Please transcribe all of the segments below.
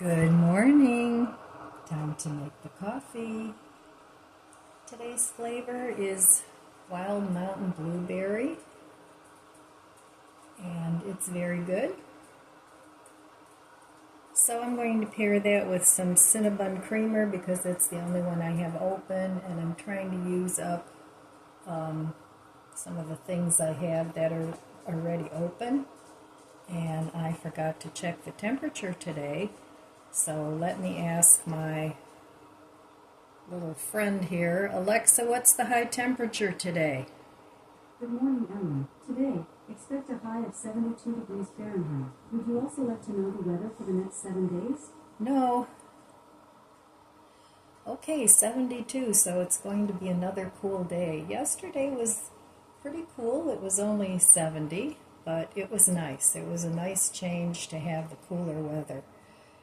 Good morning. Time to make the coffee. Today's flavor is wild mountain blueberry, and it's very good. So I'm going to pair that with some Cinnabon creamer because it's the only one I have open, and I'm trying to use up some of the things I have that are already open. And I forgot to check the temperature today. So let me ask my little friend here. Alexa, what's the high temperature today? Good morning, Ellen. Today, expect a high of 72 degrees Fahrenheit. Would you also like to know the weather for the next 7 days? No. Okay, 72, so it's going to be another cool day. Yesterday was pretty cool. It was only 70, but it was nice. It was a nice change to have the cooler weather.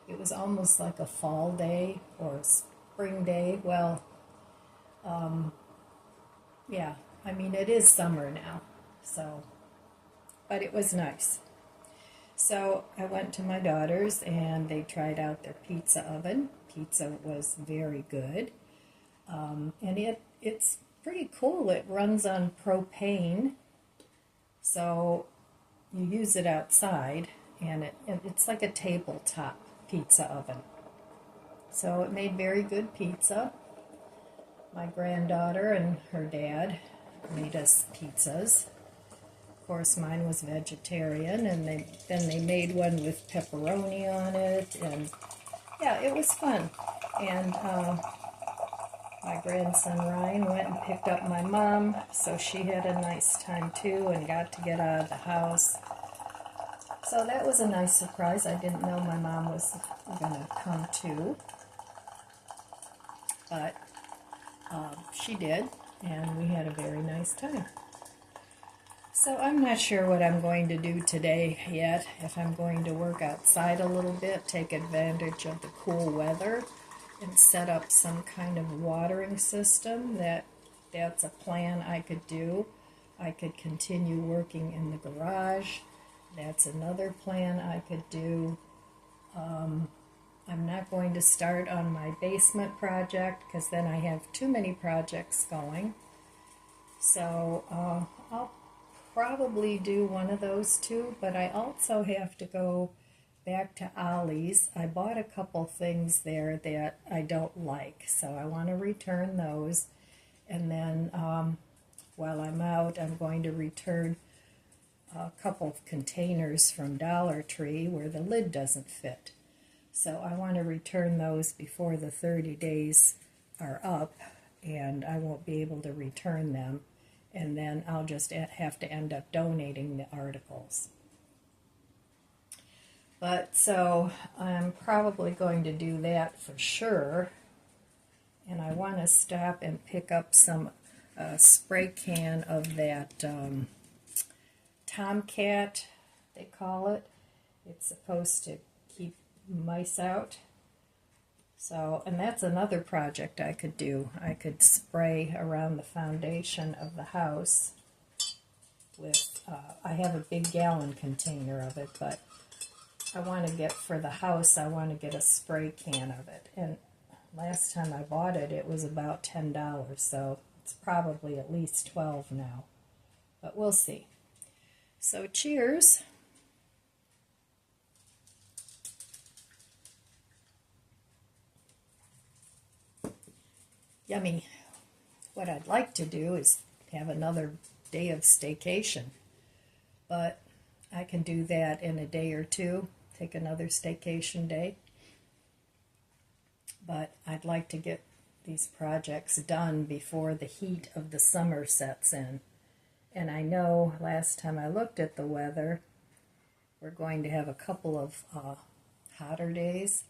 It was almost like a fall day or a spring day. Well, yeah, I mean, it is summer now, so, but it was nice. So I went to my daughter's and they tried out their pizza oven. Pizza was very good. And it's pretty cool. It runs on propane, so you use it outside, and it's like a tabletop pizza oven. So it made very good pizza. My granddaughter and her dad made us pizzas. Of course, mine was vegetarian, and then they made one with pepperoni on it, and yeah, it was fun. And my grandson Ryan went and picked up my mom, so she had a nice time too and got to get out of the house. So that was a nice surprise. I didn't know my mom was going to come too, but she did, and we had a very nice time. So I'm not sure what I'm going to do today yet, if I'm going to work outside a little bit, take advantage of the cool weather, and set up some kind of watering system. That's a plan I could do. I could continue working in the garage. That's another plan I could do. I'm not going to start on my basement project because then I have too many projects going. So I'll probably do one of those two, but I also have to go back to Ollie's. I bought a couple things there that I don't like, so I want to return those. And then while I'm out, I'm going to return a couple of containers from Dollar Tree where the lid doesn't fit. So I want to return those before the 30 days are up, and I won't be able to return them. And then I'll just have to end up donating the articles. But so I'm probably going to do that for sure. And I want to stop and pick up some spray can of that Tomcat, they call it. It's supposed to keep mice out. So, and that's another project I could do. I could spray around the foundation of the house with, I have a big gallon container of it, but I want to get, for the house, I want to get a spray can of it. And last time I bought it, it was about $10, so it's probably at least 12 now. But we'll see. So cheers. Yummy. What I'd like to do is have another day of staycation, but I can do that in a day or two, take another staycation day. But I'd like to get these projects done before the heat of the summer sets in. And I know last time I looked at the weather, we're going to have a couple of hotter days.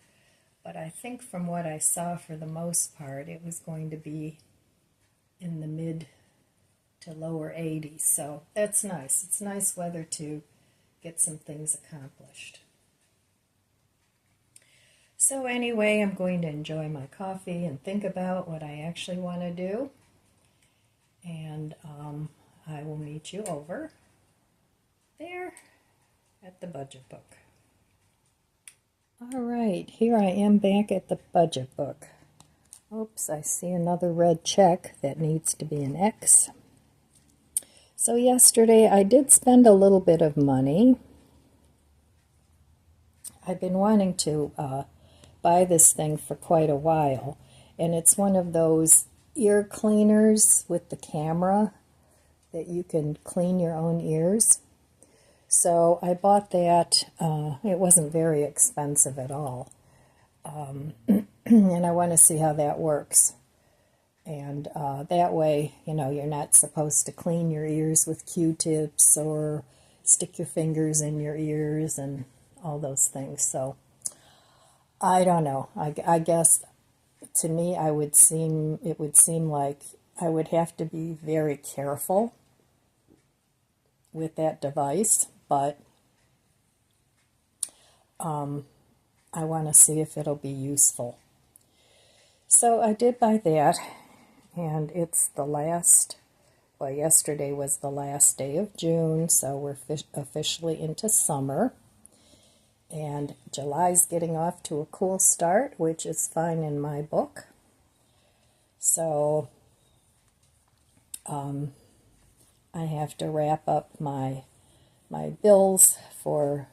But I think from what I saw, for the most part, it was going to be in the mid to lower 80s. So that's nice. It's nice weather to get some things accomplished. So anyway, I'm going to enjoy my coffee and think about what I actually want to do. And I will meet you over there at the budget book. All right, here I am back at the budget book. Oops, I see another red check that needs to be an X. So yesterday I did spend a little bit of money. I've been wanting to buy this thing for quite a while, and it's one of those ear cleaners with the camera that you can clean your own ears. So I bought that. It wasn't very expensive at all. And I want to see how that works. And that way, you know, you're not supposed to clean your ears with Q-tips or stick your fingers in your ears and all those things. So I don't know. I guess to me, it would seem like I would have to be very careful with that device, but I want to see if it'll be useful. So I did buy that, and it's the last, well, yesterday was the last day of June, so we're officially into summer. And July's getting off to a cool start, which is fine in my book. So I have to wrap up my bills for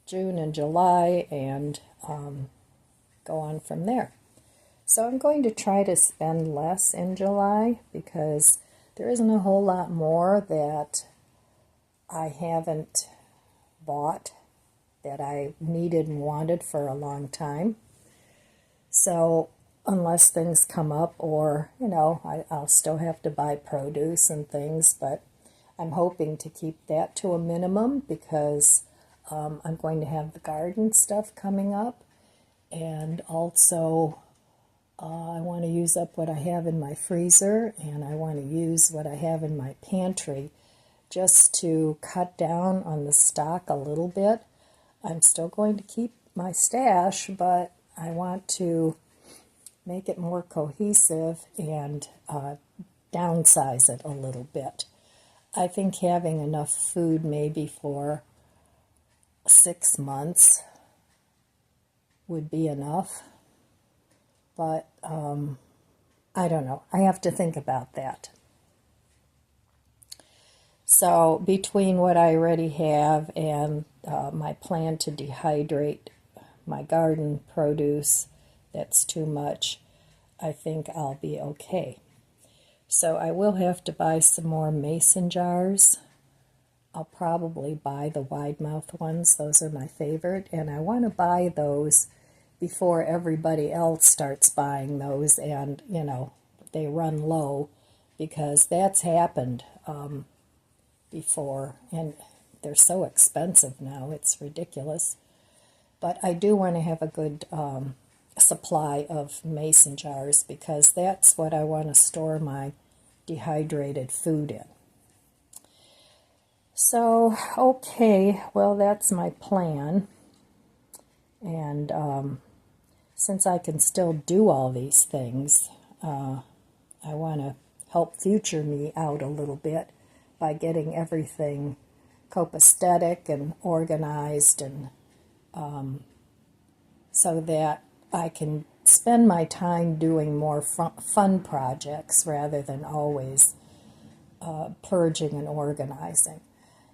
June and July and go on from there. So I'm going to try to spend less in July because there isn't a whole lot more that I haven't bought that I needed and wanted for a long time. So unless things come up, or, you know, I'll still have to buy produce and things, but I'm hoping to keep that to a minimum because I'm going to have the garden stuff coming up, and also I want to use up what I have in my freezer, and I want to use what I have in my pantry just to cut down on the stock a little bit. I'm still going to keep my stash, but I want to make it more cohesive and downsize it a little bit. I think having enough food maybe for 6 months would be enough, but I don't know. I have to think about that. So between what I already have and my plan to dehydrate my garden produce, that's too much, I think I'll be okay. So I will have to buy some more mason jars. I'll probably buy the wide mouth ones. Those are my favorite, and I want to buy those before everybody else starts buying those and, you know, they run low, because that's happened before, and they're so expensive now, it's ridiculous. But I do want to have a good supply of mason jars, because that's what I want to store my dehydrated food in. So, okay, well, that's my plan. And since I can still do all these things, I want to help future me out a little bit by getting everything copacetic and organized, and so that I can spend my time doing more fun projects rather than always purging and organizing.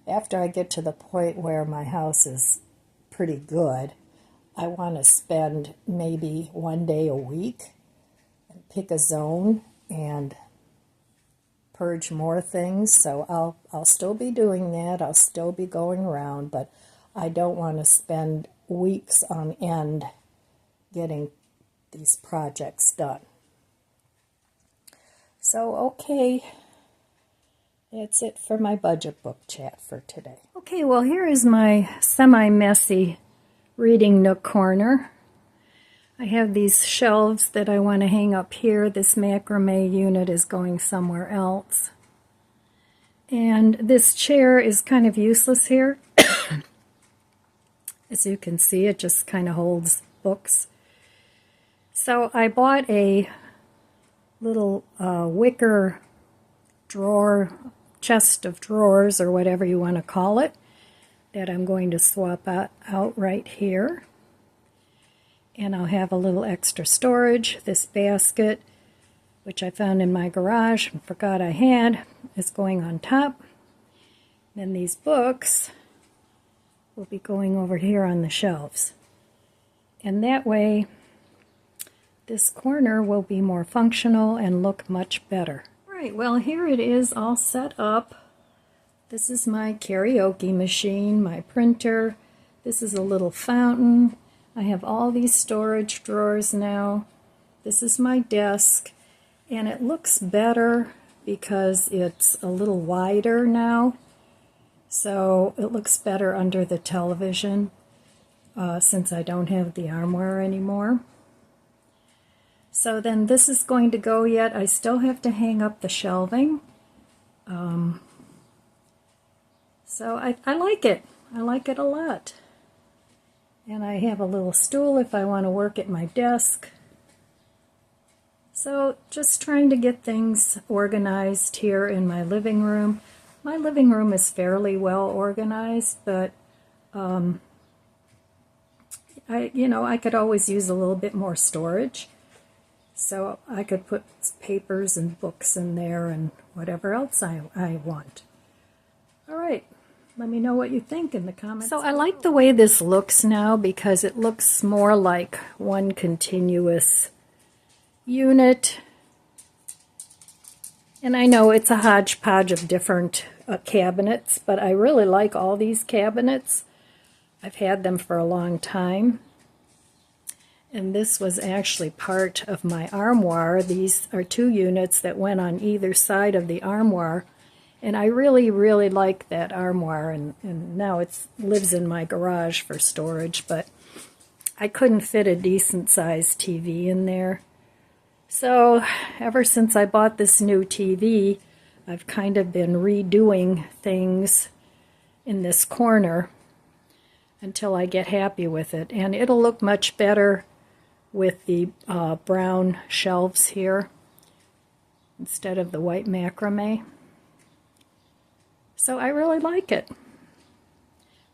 After I get to the point where my house is pretty good, I want to spend maybe one day a week and pick a zone and purge more things. So I'll still be doing that. I'll still be going around, but I don't want to spend weeks on end getting these projects done. So, okay, that's it for my budget book chat for today. Okay, well, here is my semi-messy reading nook corner. I have these shelves that I want to hang up here. This macrame unit is going somewhere else. And this chair is kind of useless here. As you can see, it just kind of holds books. So I bought a little wicker drawer, chest of drawers, or whatever you want to call it, that I'm going to swap out right here. and I'll have a little extra storage. This basket, which I found in my garage and forgot I had, is going on top. Then these books will be going over here on the shelves. And that way, this corner will be more functional and look much better. Right, well, here it is all set up. This is my karaoke machine, my printer. This is a little fountain. I have all these storage drawers now. This is my desk, and it looks better because it's a little wider now. So it looks better under the television since I don't have the armoire anymore. So then this is going to go yet. I still have to hang up the shelving. So I like it. I like it a lot. And I have a little stool if I want to work at my desk. So just trying to get things organized here in my living room. My living room is fairly well organized, but I could always use a little bit more storage. So I could put papers and books in there and whatever else I want. All right, let me know what you think in the comments. So I like the way this looks now because it looks more like one continuous unit. And I know it's a hodgepodge of different cabinets, but I really like all these cabinets. I've had them for a long time. And this was actually part of my armoire. These are 2 units that went on either side of the armoire. And I really, really like that armoire. And now it lives in my garage for storage, but I couldn't fit a decent-sized TV in there. So ever since I bought this new TV, I've kind of been redoing things in this corner until I get happy with it. And it'll look much better with the brown shelves here instead of the white macrame. So I really like it.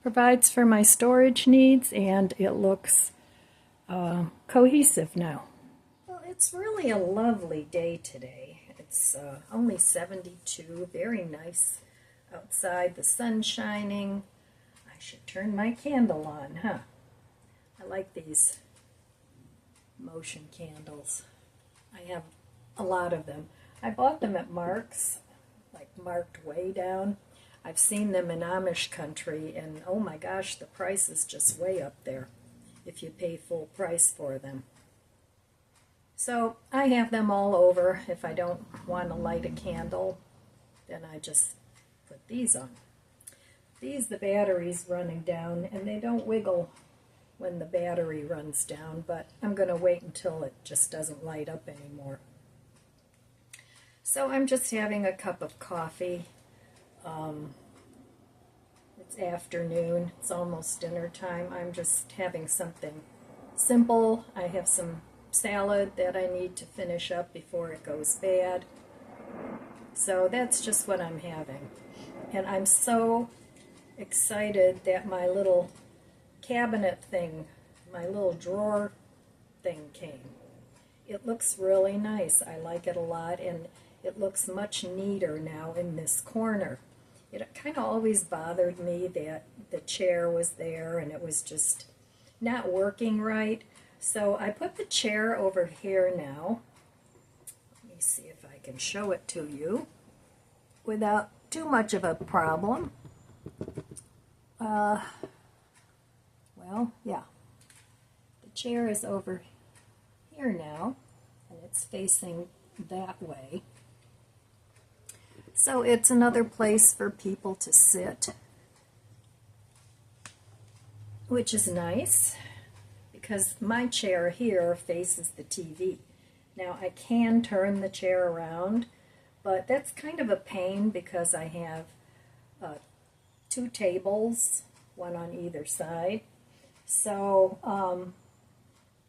Provides for my storage needs, and it looks cohesive now. Well, it's really a lovely day today. It's only 72, very nice outside, the sun shining. I should turn my candle on, huh? I like these motion candles. I have a lot of them. I bought them at Mark's, like marked way down. I've seen them in Amish country, and oh my gosh, the price is just way up there if you pay full price for them. So I have them all over. If I don't want to light a candle, then I just put these on. These, the battery's running down, and they don't wiggle when the battery runs down, but I'm going to wait until it just doesn't light up anymore. So I'm just having a cup of coffee. It's afternoon. It's almost dinner time. I'm just having something simple. I have some salad that I need to finish up before it goes bad. So that's just what I'm having. And I'm so excited that my little cabinet thing, my little drawer thing came. It looks really nice. I like it a lot, and it looks much neater now in this corner. It kind of always bothered me that the chair was there and it was just not working right. So I put the chair over here now. Let me see if I can show it to you without too much of a problem. Well, yeah. The chair is over here now, and it's facing that way. So it's another place for people to sit, which is nice because my chair here faces the TV. Now I can turn the chair around, but that's kind of a pain because I have 2 tables, one on either side. So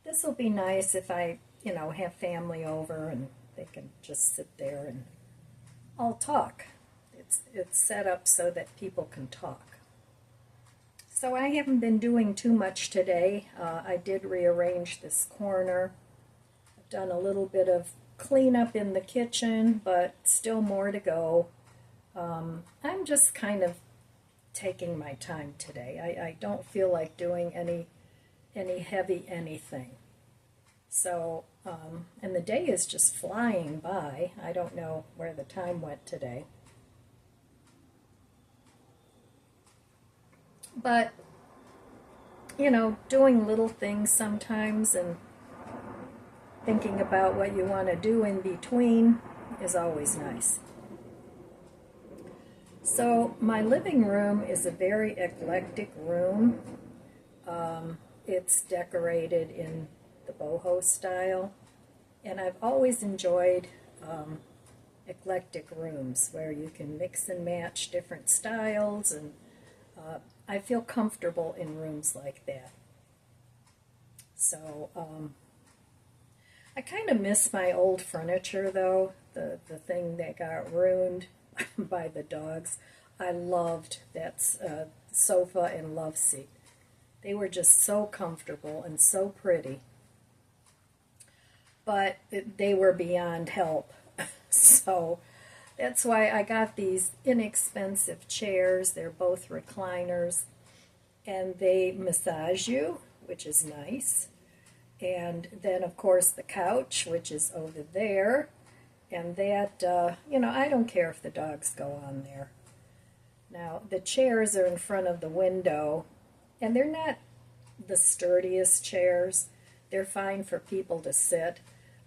this will be nice if I, have family over and they can just sit there and all talk. It's set up so that people can talk. So I haven't been doing too much today. I did rearrange this corner. I've done a little bit of cleanup in the kitchen, but still more to go. I'm just kind of taking my time today. I don't feel like doing any heavy anything. So, and the day is just flying by. I don't know where the time went today. But, you know, doing little things sometimes and thinking about what you want to do in between is always nice. So my living room is a very eclectic room. It's decorated in the boho style, and I've always enjoyed eclectic rooms where you can mix and match different styles, and I feel comfortable in rooms like that. So I kind of miss my old furniture though, the thing that got ruined by the dogs. I loved that sofa and love seat. They were just so comfortable and so pretty. But they were beyond help. So that's why I got these inexpensive chairs. They're both recliners, and they massage you, which is nice. And then, of course, the couch, which is over there. And that, you know, I don't care if the dogs go on there. Now, the chairs are in front of the window, and they're not the sturdiest chairs. They're fine for people to sit.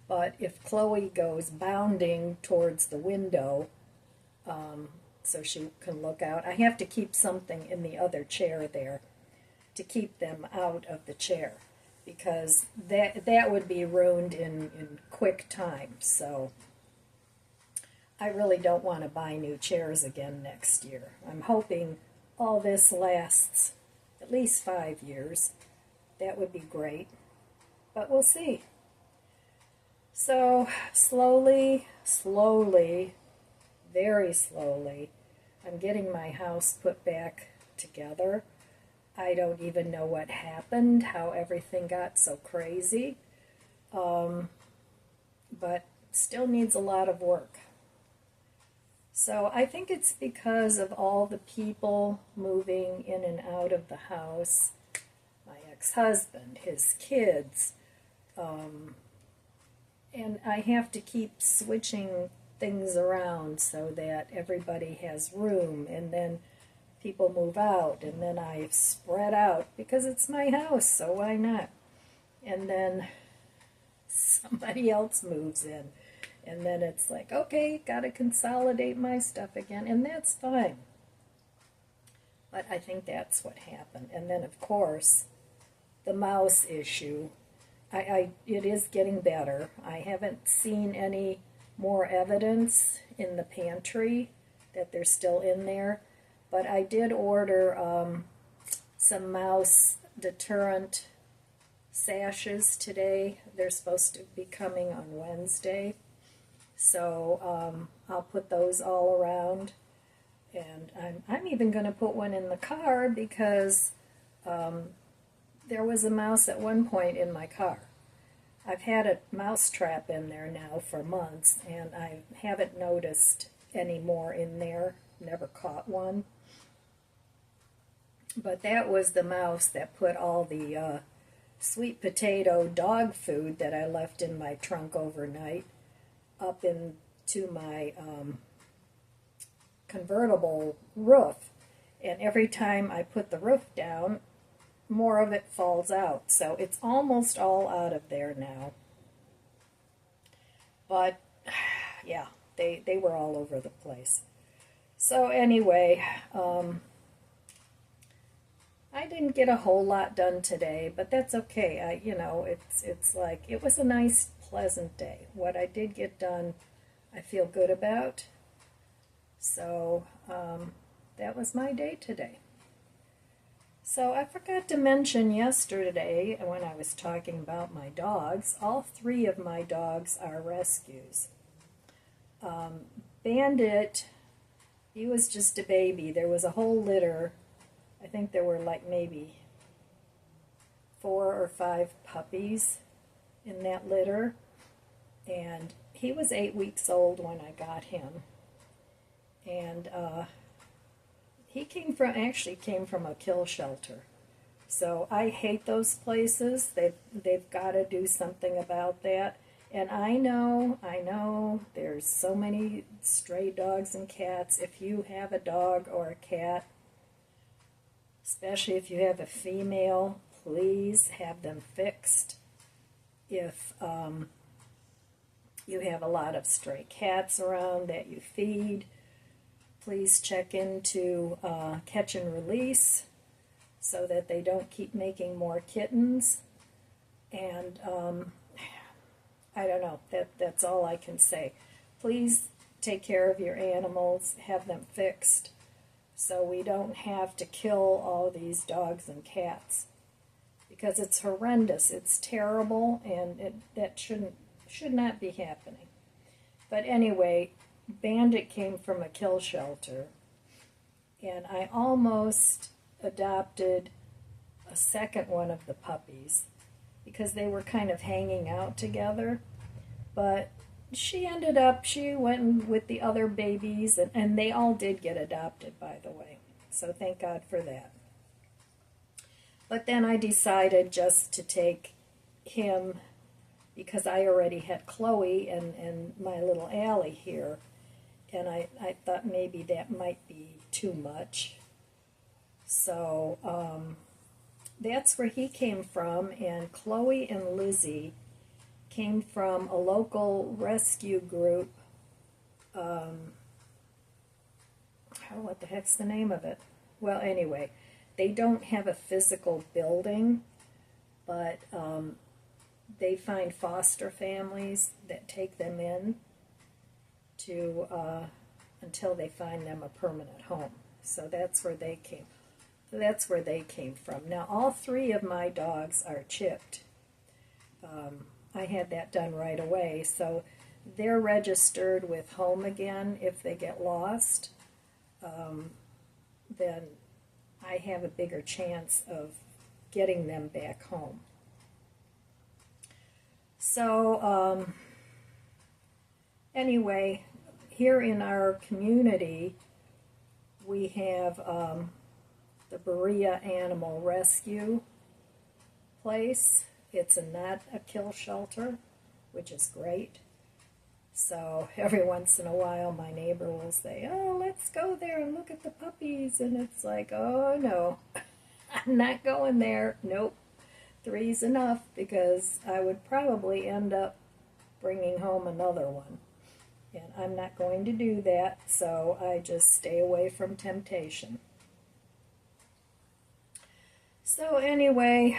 But if Chloe goes bounding towards the window, so she can look out, I have to keep something in the other chair there to keep them out of the chair, because that would be ruined in quick time. So I really don't want to buy new chairs again next year. I'm hoping all this lasts at least 5 years. That would be great, but we'll see. So slowly, very slowly, I'm getting my house put back together. I don't even know what happened, how everything got so crazy, but still needs a lot of work. So I think it's because of all the people moving in and out of the house, my ex-husband, his kids, and I have to keep switching things around so that everybody has room, and then people move out, and then I spread out because it's my house, so why not? And then somebody else moves in, and then it's like, okay, gotta consolidate my stuff again, and that's fine. But I think that's what happened. And then, of course, the mouse issue. It is getting better. I haven't seen any more evidence in the pantry that they're still in there, but I did order some mouse deterrent sashes today. They're supposed to be coming on Wednesday, so I'll put those all around, and I'm even going to put one in the car because there was a mouse at one point in my car. I've had a mouse trap in there now for months, and I haven't noticed any more in there, never caught one. But that was the mouse that put all the sweet potato dog food that I left in my trunk overnight up into my convertible roof. And every time I put the roof down, more of it falls out. So it's almost all out of there now. But yeah, they were all over the place. So anyway, I didn't get a whole lot done today, but that's okay. It's like, it was a nice, pleasant day. What I did get done, I feel good about. So that was my day today. So I forgot to mention yesterday when I was talking about my dogs, all 3 of my dogs are rescues. Bandit, he was just a baby. There was a whole litter I think there were like maybe 4 or 5 puppies in that litter, and he was 8 weeks old when I got him. And he actually came from a kill shelter. So I hate those places. They've got to do something about that. And I know there's so many stray dogs and cats. If you have a dog or a cat, especially if you have a female, please have them fixed. If you have a lot of stray cats around that you feed, please check into catch and release so that they don't keep making more kittens. And I don't know, that's all I can say. Please take care of your animals, have them fixed, so we don't have to kill all these dogs and cats. Because it's horrendous, it's terrible, and that should not be happening. But anyway, Bandit came from a kill shelter, and I almost adopted a second one of the puppies because they were kind of hanging out together. But she went with the other babies, and they all did get adopted, by the way. So thank God for that. But then I decided just to take him because I already had Chloe and my little Allie here. And I thought maybe that might be too much. So that's where he came from. And Chloe and Lizzie came from a local rescue group. What the heck's the name of it? Well, anyway, they don't have a physical building, but they find foster families that take them in to until they find them a permanent home. So that's where they came. So that's where they came from. Now, all 3 of my dogs are chipped. I had that done right away, so they're registered with Home Again. If they get lost, then I have a bigger chance of getting them back home. So anyway, here in our community, we have the Berea Animal Rescue place. It's not a kill shelter, which is great. So every once in a while, my neighbor will say, "Oh, let's go there and look at the puppies." And it's like, oh no, I'm not going there. Nope, 3's enough, because I would probably end up bringing home another one. And I'm not going to do that, so I just stay away from temptation. So anyway,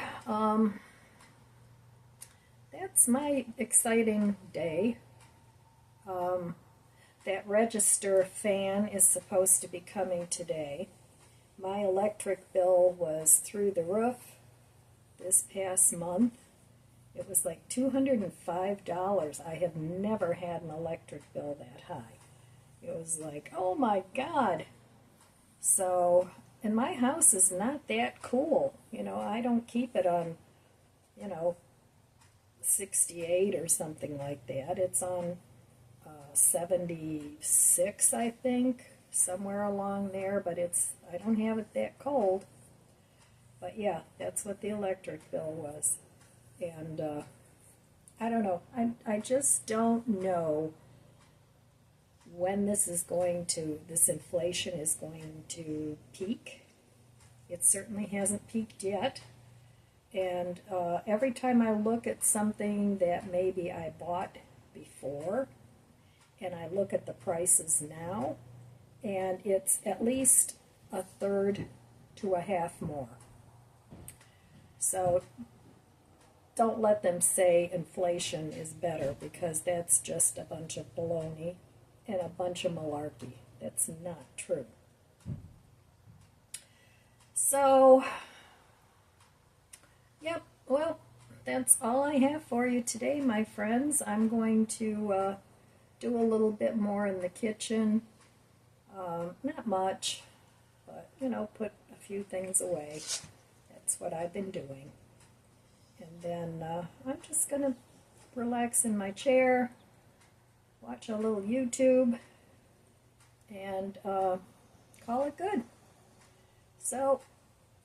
that's my exciting day. That register fan is supposed to be coming today. My electric bill was through the roof this past month. It was like $205. I have never had an electric bill that high. It was like, oh my God. So, and my house is not that cool. You know, I don't keep it on, 68 or something like that. It's on 76, I think, somewhere along there, but I don't have it that cold. But yeah, that's what the electric bill was. And I don't know. I just don't know when this inflation is going to peak. It certainly hasn't peaked yet. And every time I look at something that maybe I bought before, and I look at the prices now, and it's at least a third to a half more. So don't let them say inflation is better, because that's just a bunch of baloney and a bunch of malarkey. That's not true. So, yep, well, that's all I have for you today, my friends. I'm going to do a little bit more in the kitchen. Not much, but, put a few things away. That's what I've been doing. And then I'm just going to relax in my chair, watch a little YouTube, and call it good. So,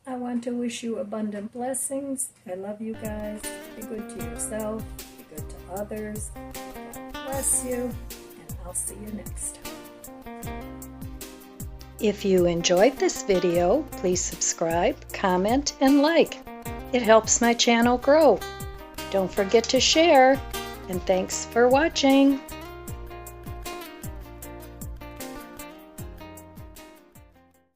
I want to wish you abundant blessings. I love you guys. Be good to yourself. Be good to others. God bless you. And I'll see you next time. If you enjoyed this video, please subscribe, comment, and like. It helps my channel grow. Don't forget to share. And thanks for watching.